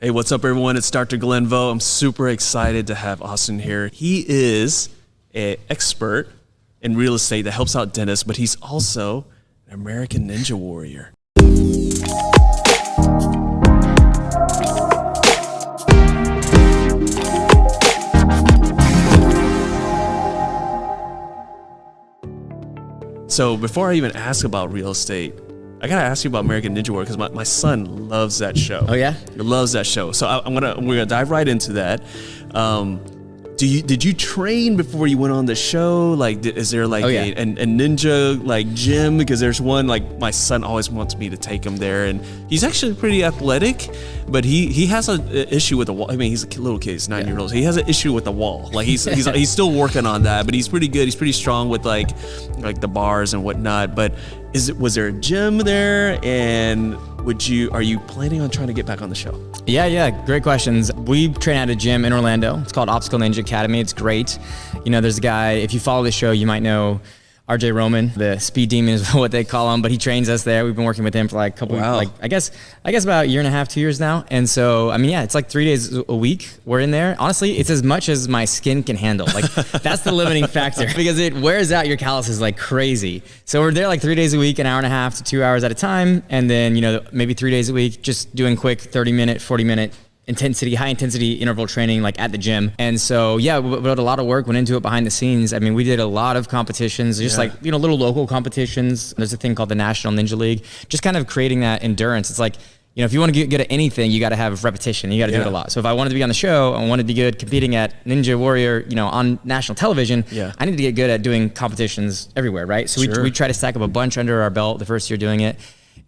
Hey, what's up, everyone? It's Dr. Glenn Vo. I'm super excited to have Austin here. He is an expert in real estate that helps out dentists, but he's also an American Ninja Warrior. So before I even ask about real estate, I gotta ask you about American Ninja Warrior because my son loves that show. Oh yeah, he loves that show. So we're gonna dive right into that. Did you train before you went on the show? Like, is there like a ninja like gym? Because there's one, like, my son always wants me to take him there, and he's actually pretty athletic, but he has an issue with the wall. I mean, he's a little kid, he's 9 years old. So he has an issue with the wall. Like he's still working on that, but he's pretty good. He's pretty strong with like the bars and whatnot. But was there a gym there? And are you planning on trying to get back on the show? Yeah, great questions. We train at a gym in Orlando. It's called Obstacle Ninja Academy. It's great. You know, there's a guy, if you follow the show, you might know RJ Roman, the speed demon is what they call him, but he trains us there. We've been working with him for like a couple, I guess about a year and a half, 2 years now. And so, I mean, yeah, it's like 3 days a week we're in there. Honestly, it's as much as my skin can handle. Like that's the limiting factor because it wears out your calluses like crazy. So we're there like 3 days a week, an hour and a half to 2 hours at a time. And then, you know, maybe 3 days a week, just doing quick 30-minute, 40-minute high intensity interval training like at the gym. And so but a lot of work went into it behind the scenes. I mean, we did a lot of competitions, just like, you know, little local competitions. There's a thing called the National Ninja League, just kind of creating that endurance. It's like, you know, if you want to get good at anything, you got to have repetition. You got to do it a lot. So if I wanted to be on the show, I wanted to be good competing at Ninja Warrior, you know, on national television, I need to get good at doing competitions everywhere, right? So we try to stack up a bunch under our belt the first year doing it.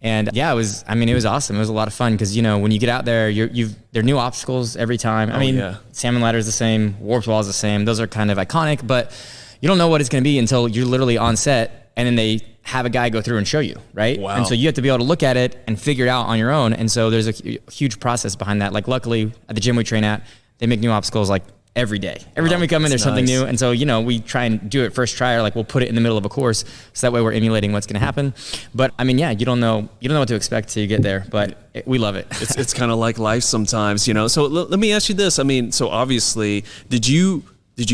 And yeah, it was awesome. It was a lot of fun because, you know, when you get out there, there are new obstacles every time. I mean, salmon ladder is the same, warped wall is the same. Those are kind of iconic, but you don't know what it's going to be until you're literally on set and then they have a guy go through and show you, right? Wow. And so you have to be able to look at it and figure it out on your own. And so there's a huge process behind that. Like luckily at the gym we train at, they make new obstacles like every day. Every time we come in, there's something new. And so, you know, we try and do it first try, or like we'll put it in the middle of a course. So that way we're emulating what's going to happen. But I mean, yeah, you don't know what to expect till you get there, but we love it. It's kind of like life sometimes, you know? So let me ask you this. I mean, so obviously did you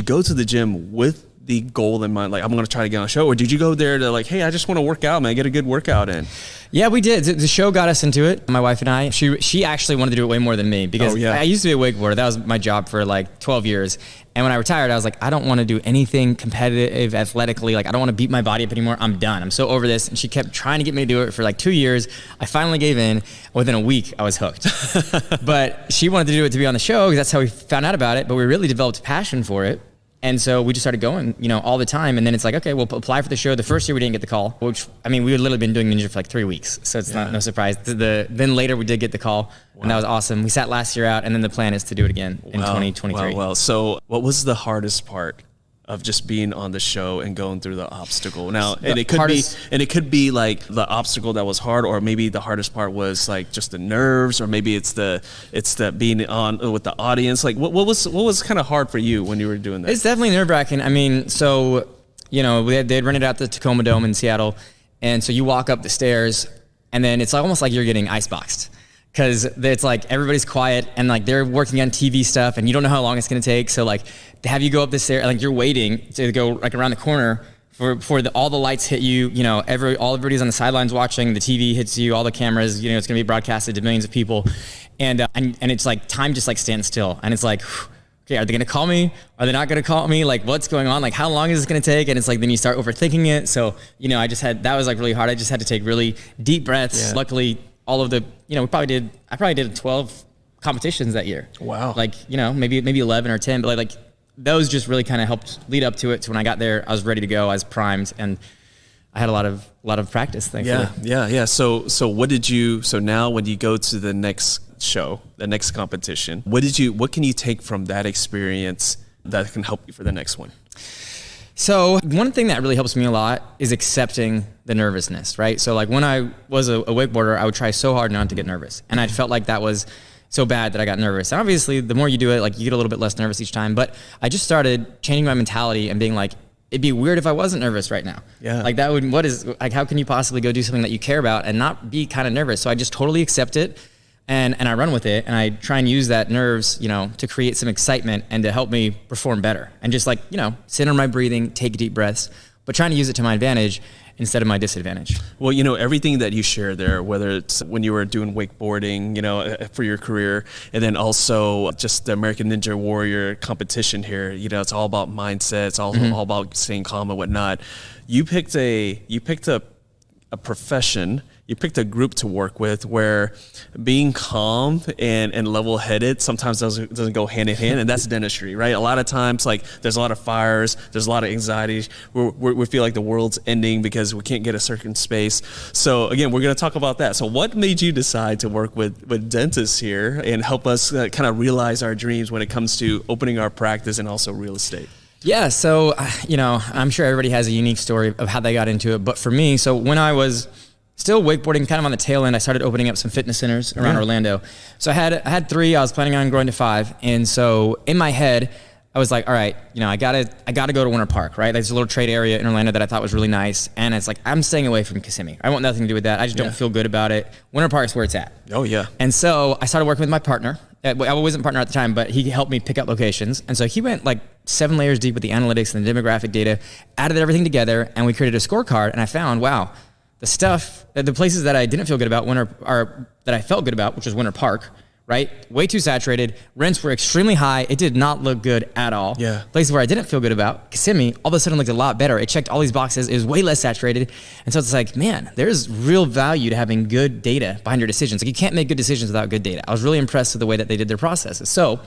go to the gym with the goal in mind? Like, I'm going to try to get on a show, or did you go there to like, hey, I just want to work out, man, get a good workout in? Yeah, we did. The show got us into it. My wife and I, she actually wanted to do it way more than me because I used to be a wakeboarder. That was my job for like 12 years. And when I retired, I was like, I don't want to do anything competitive athletically. Like, I don't want to beat my body up anymore. I'm done. I'm so over this. And she kept trying to get me to do it for like 2 years. I finally gave in. Within a week, I was hooked. But she wanted to do it to be on the show because that's how we found out about it. But we really developed a passion for it. And so we just started going, you know, all the time. And then it's like, okay, we'll apply for the show. The first year we didn't get the call, which, I mean, we had literally been doing Ninja for like 3 weeks. So it's no surprise. Then later we did get the call, and that was awesome. We sat last year out, and then the plan is to do it again in 2023. Wow. So what was the hardest part of just being on the show and going through the obstacle? Now, and it could be like the obstacle that was hard, or maybe the hardest part was like just the nerves, or maybe it's the being on with the audience. Like what was kind of hard for you when you were doing that? It's definitely nerve-wracking. I mean, so, you know, they'd rented out the Tacoma Dome in Seattle, and so you walk up the stairs, and then it's almost like you're getting iceboxed. Because it's like everybody's quiet and like they're working on TV stuff and you don't know how long it's going to take. So like to have you go up the stairs, like you're waiting to go like around the corner for all the lights hit you. You know, everybody's on the sidelines watching. The TV hits you, all the cameras. You know, it's going to be broadcasted to millions of people, and it's like time just like stands still, and it's like, okay, are they going to call me? Are they not going to call me? Like, what's going on? Like, how long is this going to take? And it's like, then you start overthinking it. So, you know, that was like really hard. I just had to take really deep breaths. Yeah. Luckily, all of the, you know, I probably did 12 competitions that year. Wow. Like, you know, maybe 11 or 10, but like those just really kind of helped lead up to it. So when I got there, I was ready to go. I was primed, and I had a lot of practice, thankfully. Yeah. So now when you go to the next show, the next competition, what can you take from that experience that can help you for the next one? So one thing that really helps me a lot is accepting the nervousness, right? So like when I was a wakeboarder, I would try so hard not to get nervous. And I felt like that was so bad that I got nervous. And obviously the more you do it, like you get a little bit less nervous each time. But I just started changing my mentality and being like, it'd be weird if I wasn't nervous right now. Yeah. Like how can you possibly go do something that you care about and not be kind of nervous? So I just totally accept it. and I run with it, and I try and use that nerves, to create some excitement and to help me perform better. And just like, center my breathing, take deep breaths, but trying to use it to my advantage instead of my disadvantage. Well, everything that you share there, whether it's when you were doing wakeboarding, for your career, and then also just the American Ninja Warrior competition here, it's all about mindset. It's all about staying calm and whatnot. You picked a profession, you picked a group to work with where being calm and level-headed sometimes doesn't go hand in hand, and that's dentistry, right? A lot of times, like, there's a lot of fires, there's a lot of anxiety. We feel like the world's ending because we can't get a certain space. So again, we're going to talk about that. So what made you decide to work with dentists here and help us kind of realize our dreams when it comes to opening our practice and also real estate? Yeah, so, I'm sure everybody has a unique story of how they got into it. But for me, so when I was still wakeboarding, kind of on the tail end, I started opening up some fitness centers around Orlando. So I had 3, I was planning on growing to 5. And so in my head, I was like, all right, I gotta go to Winter Park, right? There's a little trade area in Orlando that I thought was really nice. And it's like, I'm staying away from Kissimmee. I want nothing to do with that. I just don't feel good about it. Winter Park's where it's at. Oh, yeah. And so I started working with my partner. I wasn't a partner at the time, but he helped me pick out locations. And so he went like 7 layers deep with the analytics and the demographic data, added everything together, and we created a scorecard. And I found, wow, the places that I didn't feel good about that I felt good about, which was Winter Park, right? Way too saturated. Rents were extremely high. It did not look good at all. Yeah. Places where I didn't feel good about, Kissimmee, all of a sudden looked a lot better. It checked all these boxes. It was way less saturated. And so it's like, man, there's real value to having good data behind your decisions. Like, you can't make good decisions without good data. I was really impressed with the way that they did their processes. So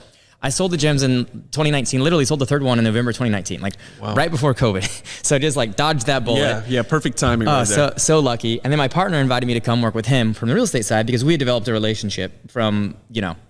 I sold the gyms in 2019, literally sold the 3rd one in November 2019, right before COVID. So just like dodged that bullet. Yeah, perfect timing right there. So lucky. And then my partner invited me to come work with him from the real estate side because we had developed a relationship from,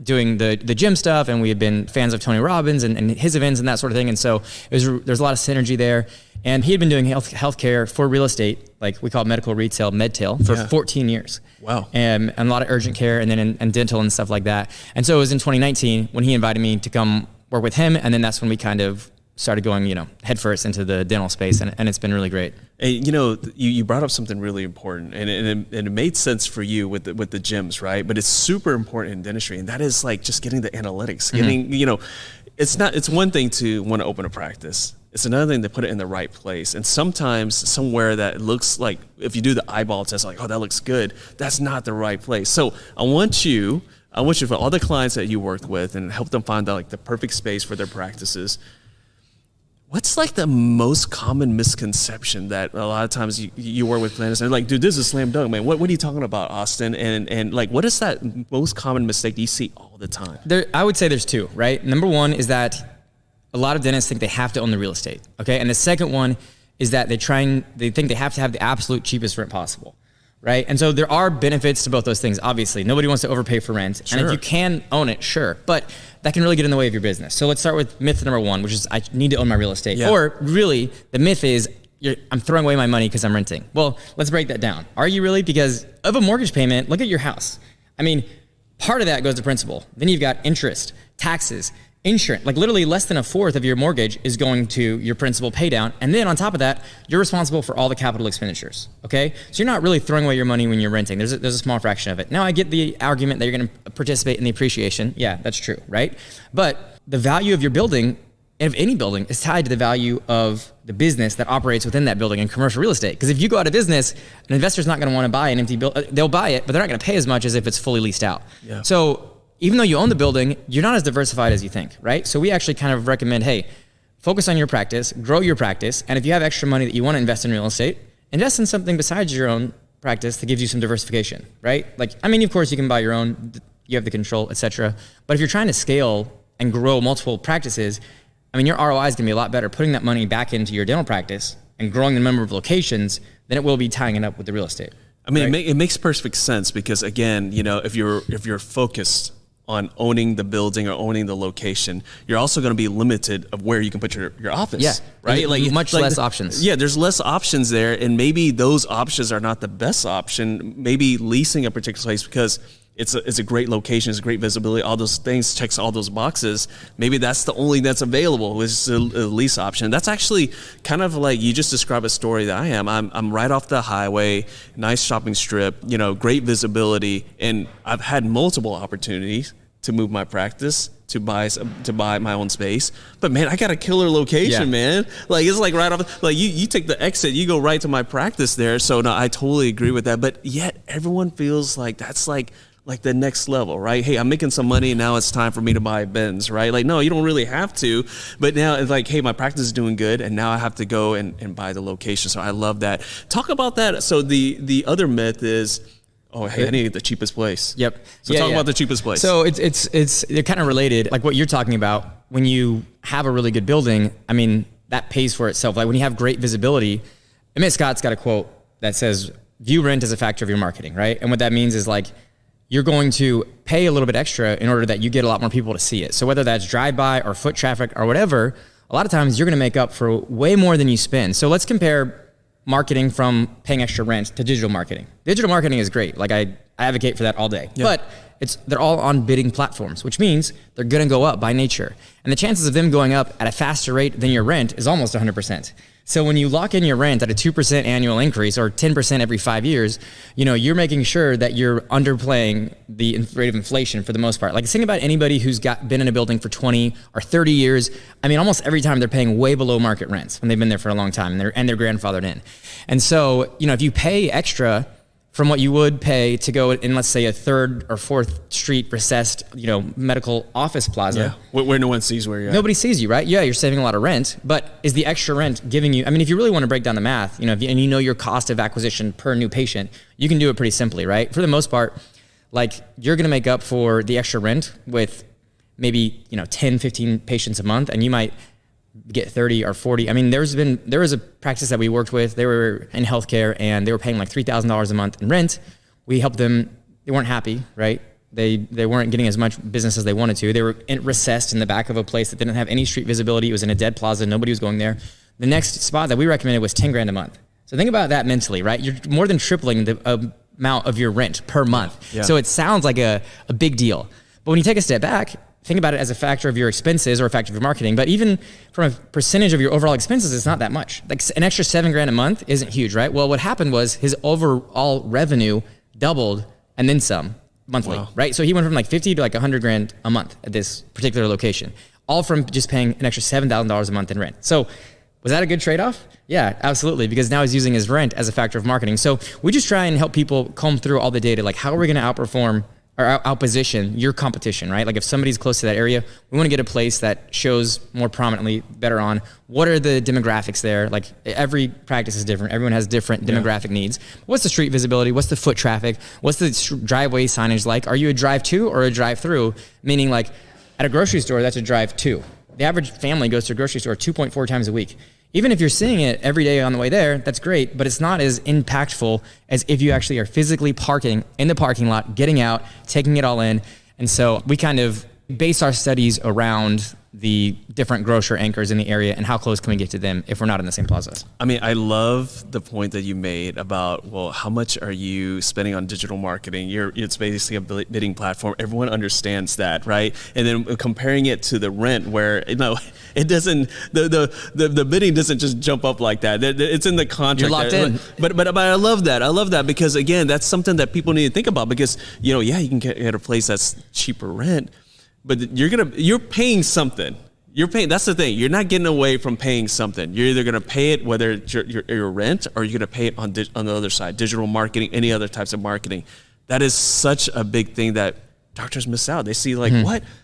doing the gym stuff, and we had been fans of Tony Robbins and his events and that sort of thing. And so there's a lot of synergy there. And he had been doing healthcare for real estate, like we call it medical retail, medtail, for 14 years. Wow. And a lot of urgent care and then and dental and stuff like that. And so it was in 2019 when he invited me to come work with him. And then that's when we kind of started going, headfirst into the dental space. And it's been really great. And, you brought up something really important, and it made sense for you with the gyms, right? But it's super important in dentistry. And that is like just getting the analytics, it's one thing to want to open a practice. It's another thing to put it in the right place. And sometimes somewhere that looks like, if you do the eyeball test, like, oh, that looks good, that's not the right place. So I want you for all the clients that you worked with and help them find out like the perfect space for their practices. What's like the most common misconception that a lot of times you work with clients and they're like, dude, this is a slam dunk, man. What are you talking about, Austin? And like, what is that most common mistake you see all the time? I would say there's 2, right? Number 1 is that a lot of dentists think they have to own the real estate, okay? And the second one is that they think they have to have the absolute cheapest rent possible, right? And so there are benefits to both those things, obviously. Nobody wants to overpay for rent. Sure. And if you can own it, sure. But that can really get in the way of your business. So let's start with myth number 1, which is I need to own my real estate. Yeah. Or really, the myth is I'm throwing away my money because I'm renting. Well, let's break that down. Are you really? Because of a mortgage payment, look at your house. I mean, part of that goes to principal. Then you've got interest, taxes, insurance, like literally less than 1/4 of your mortgage is going to your principal pay down. And then on top of that, you're responsible for all the capital expenditures, okay? So you're not really throwing away your money when you're renting. There's a small fraction of it. Now I get the argument that you're gonna participate in the appreciation. Yeah, that's true, right? But the value of your building, of any building, is tied to the value of the business that operates within that building in commercial real estate. Because if you go out of business, an investor's not gonna wanna buy an empty building. They'll buy it, but they're not gonna pay as much as if it's fully leased out. Yeah. So even though you own the building, you're not as diversified as you think, right? So we actually kind of recommend, hey, focus on your practice, grow your practice, and if you have extra money that you want to invest in real estate, invest in something besides your own practice that gives you some diversification, right? Like, I mean, of course, you can buy your own, you have the control, etc. But if you're trying to scale and grow multiple practices, I mean, your ROI is going to be a lot better putting that money back into your dental practice and growing the number of locations than it will be tying it up with the real estate. I mean, right? It makes perfect sense because, again, if you're focused on owning the building or owning the location, you're also going to be limited of where you can put your office. Yeah, right. Like much less options. Yeah, there's less options there, and maybe those options are not the best option. Maybe leasing a particular place because it's a great location, it's great visibility, all those things, checks all those boxes. Maybe that's the only that's available, is a lease option. That's actually kind of like you just described a story that I am. I'm right off the highway, nice shopping strip, you know, great visibility, and I've had multiple opportunities to move my practice, to buy my own space. But man, I got a killer location, man. Like it's like right off, like you take the exit, you go right to my practice there. So no, I totally agree with that. But yet everyone feels like that's like the next level, right? Hey, I'm making some money, and now it's time for me to buy a Benz, right? Like, no, you don't really have to. But now it's like, hey, my practice is doing good, and now I have to go and buy the location. So I love that. Talk about that. So the other myth is, oh, hey, I need the cheapest place. Yep. So talk about the cheapest place. So they're kind of related. Like what you're talking about, when you have a really good building, I mean, that pays for itself. Like when you have great visibility, Emmett Scott's got a quote that says, view rent as a factor of your marketing, right? And what that means is like, you're going to pay a little bit extra in order that you get a lot more people to see it. So whether that's drive-by or foot traffic or whatever, a lot of times you're going to make up for way more than you spend. So let's compare marketing from paying extra rent to digital marketing. Digital marketing is great. Like I advocate for that all day. Yep. But they're all on bidding platforms, which means they're going to go up by nature. And the chances of them going up at a faster rate than your rent is almost 100%. So when you lock in your rent at a 2% annual increase or 10% every 5 years, you know, you're making sure that you're underplaying the rate of inflation for the most part. Like think about anybody who's been in a building for 20 or 30 years. I mean, almost every time they're paying way below market rents when they've been there for a long time and they're grandfathered in. And so, you know, if you pay extra from what you would pay to go in, let's say, a 3rd or 4th Street recessed, you know, medical office plaza. Yeah, where no one sees where you're at. Nobody sees you, right? Yeah, you're saving a lot of rent, but is the extra rent giving you, I mean, if you really want to break down the math, you know, and you know your cost of acquisition per new patient, you can do it pretty simply, right? For the most part, like you're going to make up for the extra rent with maybe, you know, 10, 15 patients a month, and you might get 30 or 40. I mean, there was a practice that we worked with. They were in healthcare and they were paying like $3,000 a month in rent. We helped them. They weren't happy, right? They weren't getting as much business as they wanted to. They were recessed in the back of a place that didn't have any street visibility. It was in a dead plaza. Nobody was going there. The next spot that we recommended was 10 grand a month. So think about that mentally, right? You're more than tripling the amount of your rent per month. Yeah. So it sounds like a big deal. But when you take a step back, think about it as a factor of your expenses or a factor of your marketing. But even from a percentage of your overall expenses, it's not that much. Like an extra 7 grand a month isn't huge, right? Well, what happened was his overall revenue doubled and then some monthly, right? So he went from like 50 to like 100 grand a month at this particular location, all from just paying an extra $7,000 a month in rent. So was that a good trade-off? Yeah, absolutely, because now he's using his rent as a factor of marketing. So we just try and help people comb through all the data, like how are we going to outperform or outposition your competition, right? Like if somebody's close to that area, we want to get a place that shows more prominently better on what are the demographics there. Like every practice is different. Everyone has different demographic needs. What's the street visibility? What's the foot traffic? What's the driveway signage like? Are you a drive to or a drive through? Meaning like at a grocery store, that's a drive to. The average family goes to a grocery store 2.4 times a week. Even if you're seeing it every day on the way there, that's great, but it's not as impactful as if you actually are physically parking in the parking lot, getting out, taking it all in. And so we kind of base our studies around the different grocer anchors in the area and how close can we get to them if we're not in the same plaza. I mean, I love the point that you made about, well, how much are you spending on digital marketing? It's basically a bidding platform. Everyone understands that, right? And then comparing it to the rent where, you know, it doesn't, the bidding doesn't just jump up like that. It's in the contract. You're locked in. But I love that. I love that because, again, that's something that people need to think about because, you know, yeah, you can get a place that's cheaper rent, but you're paying something. That's the thing. You're not getting away from paying something. You're either going to pay it, whether it's your rent, or you're going to pay it on the other side, digital marketing, any other types of marketing. That is such a big thing that doctors miss out. They see like,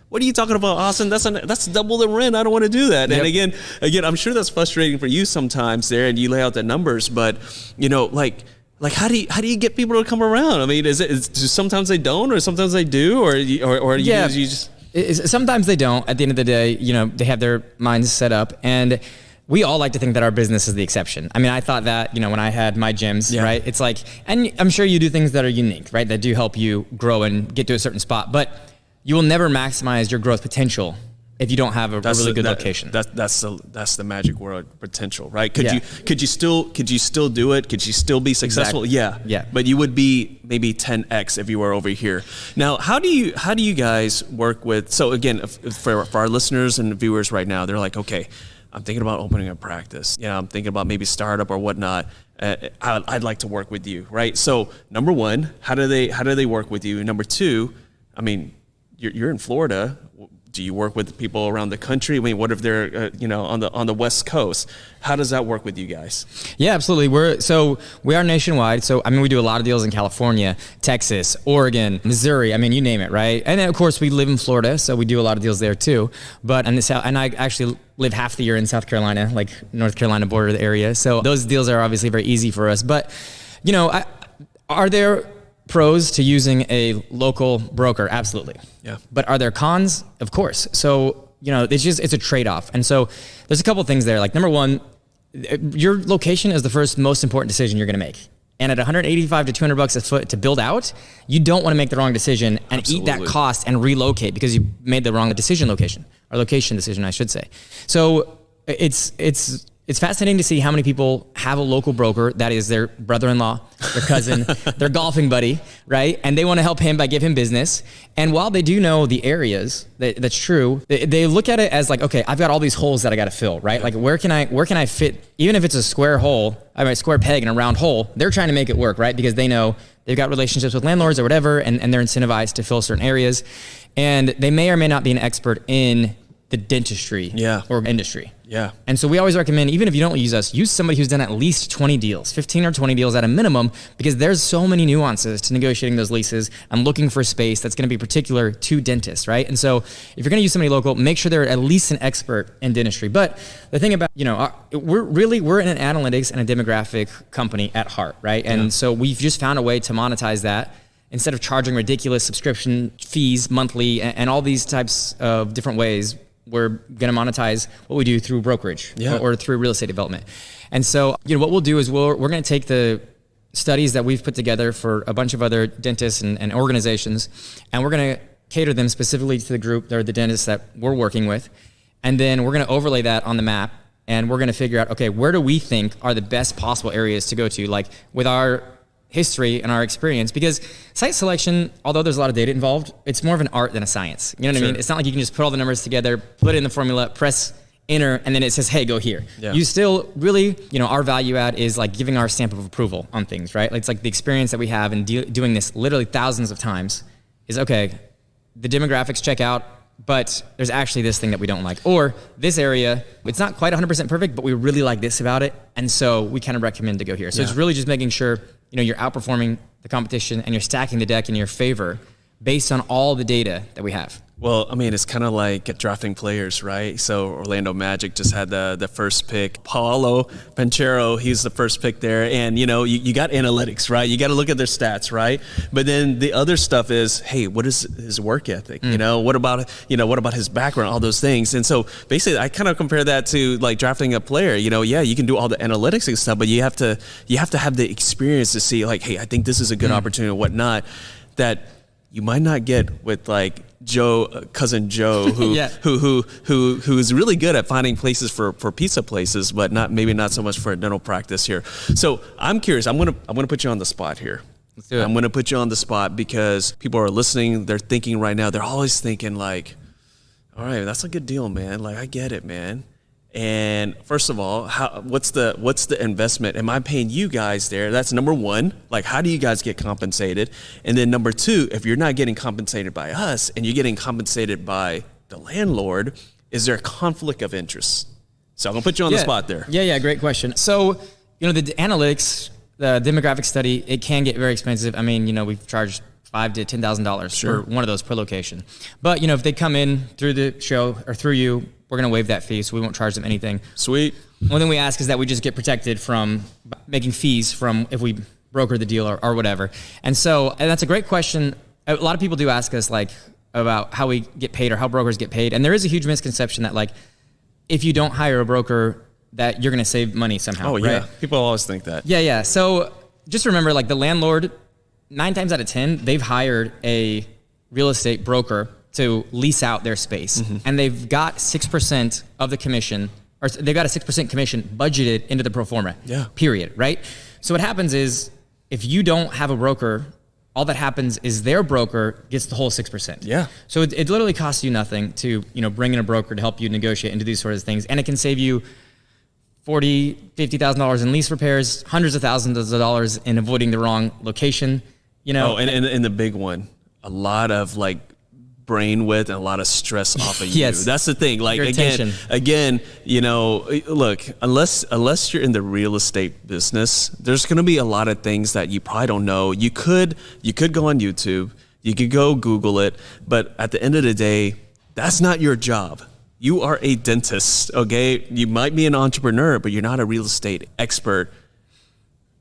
what are you talking about, Austin? That's double the rent. I don't want to do that. Yep. And again, I'm sure that's frustrating for you sometimes there, and you lay out the numbers, but you know, like how do you get people to come around? I mean, sometimes they don't, or sometimes they do, or you just. Sometimes they don't. At the end of the day, you know, they have their minds set up, and we all like to think that our business is the exception. I mean, I thought that, you know, when I had my gyms, right? It's like, and I'm sure you do things that are unique, right? That do help you grow and get to a certain spot, but you will never maximize your growth potential if you don't have a really good location. That's the magic word, potential, right? Could you still do it? Could you still be successful? Exactly. Yeah. But you would be maybe 10x if you were over here. Now, how do you guys work with? So again, for our listeners and viewers right now, they're like, okay, I'm thinking about opening a practice. I'm thinking about maybe startup or whatnot. I'd like to work with you, right? So number one, how do they work with you? Number two, I mean, you're in Florida. Do you work with people around the country? I mean, what if they're on the West Coast? How does that work with you guys? Yeah, absolutely. We are nationwide. So I mean, we do a lot of deals in California, Texas, Oregon, Missouri. I mean, you name it, right? And then, of course, we live in Florida, so we do a lot of deals there too. But and I actually live half the year in South Carolina, like North Carolina border area. So those deals are obviously very easy for us. But are there pros to using a local broker? Absolutely. Yeah. But are there cons? Of course. So, it's a trade-off. And so there's a couple things there. Like number one, your location is the first most important decision you're going to make. And at $185 to $200 a foot to build out, you don't want to make the wrong decision and Absolutely. eat that cost and relocate because you made the wrong location decision, I should say. So it's fascinating to see how many people have a local broker that is their brother-in-law, their cousin, their golfing buddy, right? And they want to help him by give him business. And while they do know the areas, that's true, they look at it as like, okay, I've got all these holes that I got to fill, right? Like where can I fit, even if it's a square square peg in a round hole, they're trying to make it work, right? Because they know they've got relationships with landlords or whatever, and they're incentivized to fill certain areas. And they may or may not be an expert in the dentistry or industry. Yeah. And so we always recommend, even if you don't use us, use somebody who's done at least 20 deals, 15 or 20 deals at a minimum, because there's so many nuances to negotiating those leases and looking for space that's going to be particular to dentists, right? And so if you're going to use somebody local, make sure they're at least an expert in dentistry. But the thing about, we're in an analytics and a demographic company at heart, right? And so we've just found a way to monetize that. Instead of charging ridiculous subscription fees monthly and all these types of different ways, we're going to monetize what we do through brokerage or through real estate development. And so, what we'll do is we're going to take the studies that we've put together for a bunch of other dentists and organizations, and we're going to cater them specifically to the group, or the dentists that we're working with. And then we're going to overlay that on the map, and we're going to figure out, okay, where do we think are the best possible areas to go to, like with our history and our experience, because site selection, although there's a lot of data involved, it's more of an art than a science. You know what I mean? It's not like you can just put all the numbers together, put it in the formula, press enter, and then it says, hey, go here. Yeah. You still really, our value add is like giving our stamp of approval on things, right? It's like the experience that we have in doing this literally thousands of times is, okay, the demographics check out, but there's actually this thing that we don't like. Or this area, it's not quite 100% perfect, but we really like this about it, and so we kind of recommend to go here. So it's really just making sure you're outperforming the competition and you're stacking the deck in your favor based on all the data that we have. Well, I mean, it's kind of like drafting players, right? So Orlando Magic just had the first pick. Paolo Banchero, he's the first pick there. And, you got analytics, right? You got to look at their stats, right? But then the other stuff is, hey, what is his work ethic? What about his background, all those things. And so basically I kind of compare that to like drafting a player. You can do all the analytics and stuff, but you have to have the experience to see like, hey, I think this is a good opportunity or whatnot, that you might not get with like cousin Joe, who is really good at finding places for pizza places, but maybe not so much for a dental practice here. So I'm curious. I'm gonna put you on the spot here. Let's do it. I'm gonna put you on the spot because people are listening. They're thinking right now. They're always thinking like, all right, that's a good deal, man. Like I get it, man. And first of all, what's the investment? Am I paying you guys there? That's number one. Like, how do you guys get compensated? And then number two, if you're not getting compensated by us and you're getting compensated by the landlord, is there a conflict of interest? So I'm gonna put you on the spot there. Yeah, great question. So, the analytics, the demographic study, it can get very expensive. I mean, we've charged $5,000 to $10,000 for one of those per location. But, if they come in through the show or through you, we're going to waive that fee, so we won't charge them anything. Sweet. One thing we ask is that we just get protected from making fees from if we broker the deal or whatever. And that's a great question. A lot of people do ask us like about how we get paid or how brokers get paid. And there is a huge misconception that like, if you don't hire a broker, that you're going to save money somehow. Oh, yeah. Right? People always think that. Yeah. So just remember, like the landlord, 9 times out of 10, they've hired a real estate broker to lease out their space, and they've got 6% of the commission, or they've got a 6% commission budgeted into the pro forma. Period. Right. So what happens is, if you don't have a broker, all that happens is their broker gets the whole 6%. So it literally costs you nothing to, bring in a broker to help you negotiate and do these sorts of things. And it can save you $40,000, $50,000 in lease repairs, hundreds of thousands of dollars in avoiding the wrong location, and the big one, a lot of like brain width and a lot of stress off of you. That's the thing. Like again, look, unless you're in the real estate business, there's going to be a lot of things that you probably don't know. You could go on YouTube, you could go Google it, but at the end of the day, that's not your job. You are a dentist, okay? You might be an entrepreneur, but you're not a real estate expert.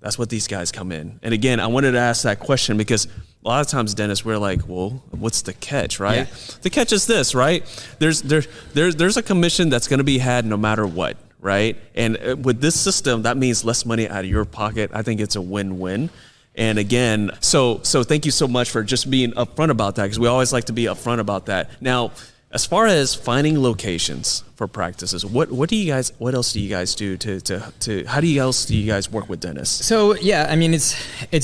That's what these guys come in. And again, I wanted to ask that question because a lot of times, dentists, we're like, well, what's the catch, right? The catch is this, right? There's a commission that's going to be had no matter what, right? And with this system, that means less money out of your pocket. I think it's a win-win. And again, so thank you so much for just being upfront about that, because we always like to be upfront about that. Now, as far as finding locations for practices, what else do you guys do how else do you guys work with dentists? So yeah, I mean, it's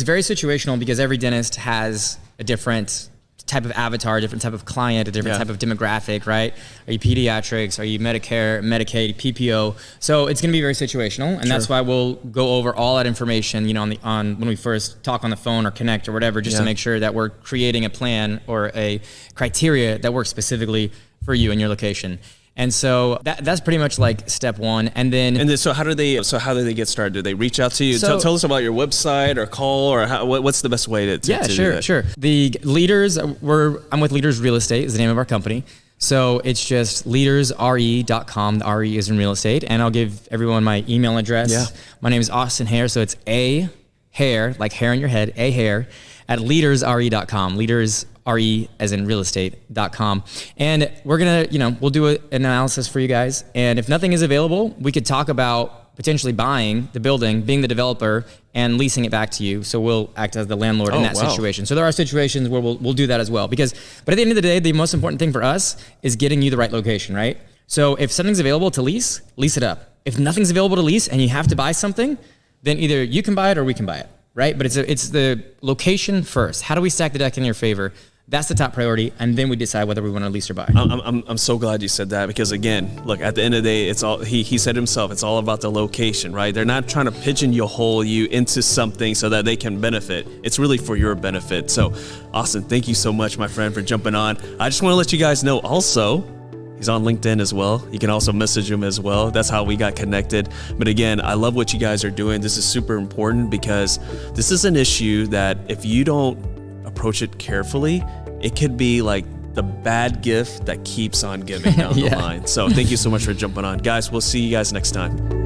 very situational because every dentist has a different type of avatar, a different type of client, a different type of demographic, right? Are you pediatrics? Are you Medicare, Medicaid, PPO? So it's going to be very situational, and that's why we'll go over all that information, on when we first talk on the phone or connect or whatever, just to make sure that we're creating a plan or a criteria that works specifically for you and your location. And so that's pretty much like step one. And then so how do they get started? Do they reach out to you? Tell us about your website or call, or what's the best way to do that? Sure. The Leaders, I'm with Leaders Real Estate is the name of our company. So it's just leadersre.com. The RE is in real estate. And I'll give everyone my email address. My name is Austin Hare. So it's A Hare, like hair on your head, A Hare, at leadersre.com. Leaders RE as in real estate.com. And we're going to, we'll do an analysis for you guys. And if nothing is available, we could talk about potentially buying the building, being the developer, and leasing it back to you. So we'll act as the landlord in that situation. So there are situations where we'll do that as well. But at the end of the day, the most important thing for us is getting you the right location, right? So if something's available to lease it up. If nothing's available to lease and you have to buy something, then either you can buy it or we can buy it, right? But it's the location first. How do we stack the deck in your favor? That's the top priority, and then we decide whether we want to lease or buy. I'm so glad you said that, because again, look, at the end of the day, it's all he said himself. It's all about the location, right? They're not trying to pigeonhole you into something so that they can benefit. It's really for your benefit. So, Austin, thank you so much, my friend, for jumping on. I just want to let you guys know also, he's on LinkedIn as well. You can also message him as well. That's how we got connected. But again, I love what you guys are doing. This is super important because this is an issue that if you don't approach it carefully, it could be like the bad gift that keeps on giving down the line. So thank you so much for jumping on. Guys, we'll see you guys next time.